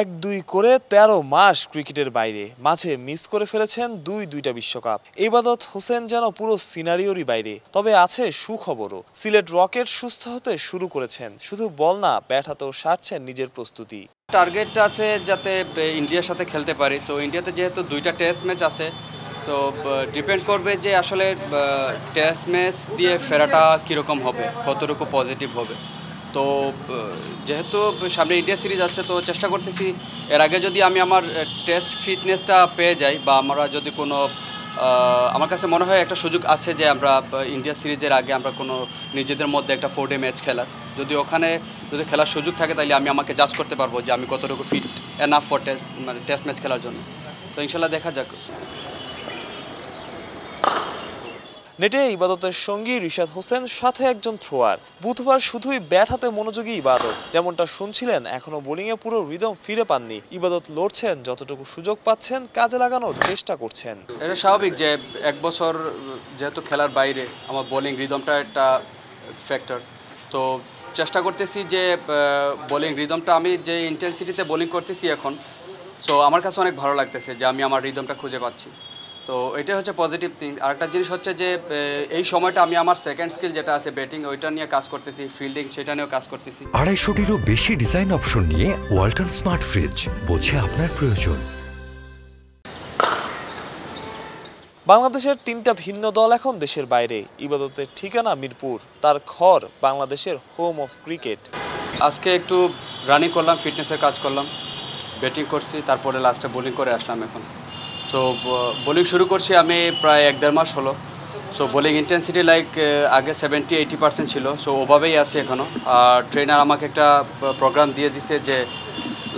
1-2 করে 13 মাস ক্রিকেটের বাইরে, মাঝে মিস করে ফেলেছেন দুইটা বিশ্বকাপ। ইবাদত হোসেন যেন পুরো সিনারিওরই বাইরে। তবে আছে সুখবরও, সিলেট রকেট সুস্থ হতে শুরু করেছেন। শুধু বল না, ব্যাট হাতেও সারছেন নিজের প্রস্তুতি। টার্গেট আছে যাতে ইন্ডিয়ার সাথে খেলতে পারি। তো ইন্ডিয়াতে যেহেতু 2টা টেস্ট ম্যাচ আছে, তো ডিপেন্ড করবে যে আসলে টেস্ট ম্যাচ দিয়ে ফেরাটা কীরকম হবে, কতটুকু পজিটিভ হবে। তো যেহেতু সামনে ইন্ডিয়া সিরিজ আছে, তো চেষ্টা করতেছি এর আগে যদি আমি আমার টেস্ট ফিটনেসটা পেয়ে যাই, বা আমরা যদি কোনো আমার কাছে মনে হয় একটা সুযোগ আছে যে আমরা ইন্ডিয়া সিরিজের আগে আমরা কোনো নিজেদের মধ্যে একটা 4-ডে ম্যাচ খেলার, যদি ওখানে যদি খেলার সুযোগ থাকে তাহলে আমি আমাকে জাজ করতে পারবো যে আমি কতটুকু fit enough for test match খেলার জন্য। তো ইনশাল্লাহ দেখা যাক। নেটে ইবাদতের সঙ্গী রিশাদ হোসেন, সাথে একজন থ্রোয়ার। বুধবার শুধুই ব্যাট হাতে মনোযোগী ইবাদত। যেমনটা শুনছিলেন, এখনো বোলিংয়ে পুরো রিদম ফিরে পাননি। ইবাদত লড়ছেন, যতটুকু সুযোগ পাচ্ছেন কাজে লাগানোর চেষ্টা করছেন। এটা স্বাভাবিক যে 1 বছর যেহেতু খেলার বাইরে, আমার বোলিং রিদমটা একটা ফ্যাক্টর। তো চেষ্টা করতেছি যে বোলিং রিদমটা, আমি যে ইন্টেন্সিটিতে বোলিং করতেছি এখন, সো আমার কাছে অনেক ভালো লাগতেছে যে আমি আমার রিদমটা খুঁজে পাচ্ছি। তো এটাই হচ্ছে পজিটিভ থিং। আরেকটা জিনিস হচ্ছে যে এই সময়টা আমি আমার সেকেন্ড স্কিল যেটা আছে ব্যাটিং, ওইটা নিয়ে কাজ করতেছি, ফিল্ডিং সেটা নিয়েও কাজ করতেছি। 250-টিরও বেশি ডিজাইন অপশন নিয়ে ওয়ালটন স্মার্ট ফ্রিজ, বোঝে আপনার প্রয়োজন। বাংলাদেশের 3টা ভিন্ন দল এখন দেশের বাইরে। ইবাদতের ঠিকানা মিরপুর, তার ঘর বাংলাদেশের হোম অফ ক্রিকেট। আজকে একটু রানিং করলাম, ফিটনেসের কাজ করলাম, ব্যাটিং করছি, তারপরে লাস্টে বোলিং করে আসলাম এখন। সো বোলিং শুরু করছি আমি প্রায় 1-1.5 মাস হলো। সো বোলিং ইন্টেন্সিটি লাইক আগে 70-80% ছিল, সো ওভাবেই আছে এখনও। আর ট্রেনার আমাকে একটা প্রোগ্রাম দিয়ে দিছে যে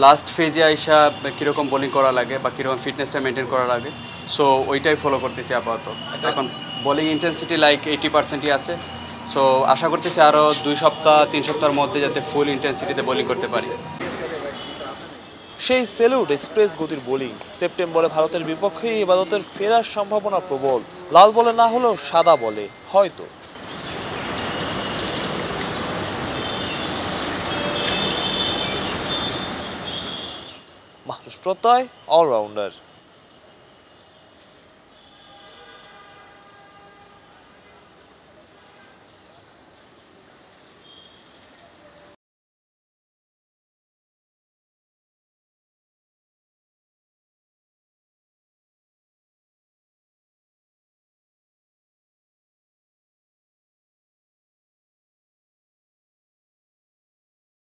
লাস্ট ফেজে আইসা কীরকম বোলিং করা লাগে বা কীরকম ফিটনেসটা মেনটেন করা লাগে। সো ওইটাই ফলো করতেছি আপাতত। এখন বোলিং ইন্টেন্সিটি লাইক 80%ই আছে। সো আশা করতেছি আরও 2-3 সপ্তাহের মধ্যে যাতে ফুল ইন্টেন্সিটিতে বোলিং করতে পারি। সেই সেলুট এক্সপ্রেস গতির বোলিং। সেপ্টেম্বরে ভারতের বিপক্ষে ইবাদতের ফেরার সম্ভাবনা প্রবল। লাল বলে না হলেও সাদা বলে হয়তো। মাহরুজ প্রত্যয়, অলরাউন্ডার।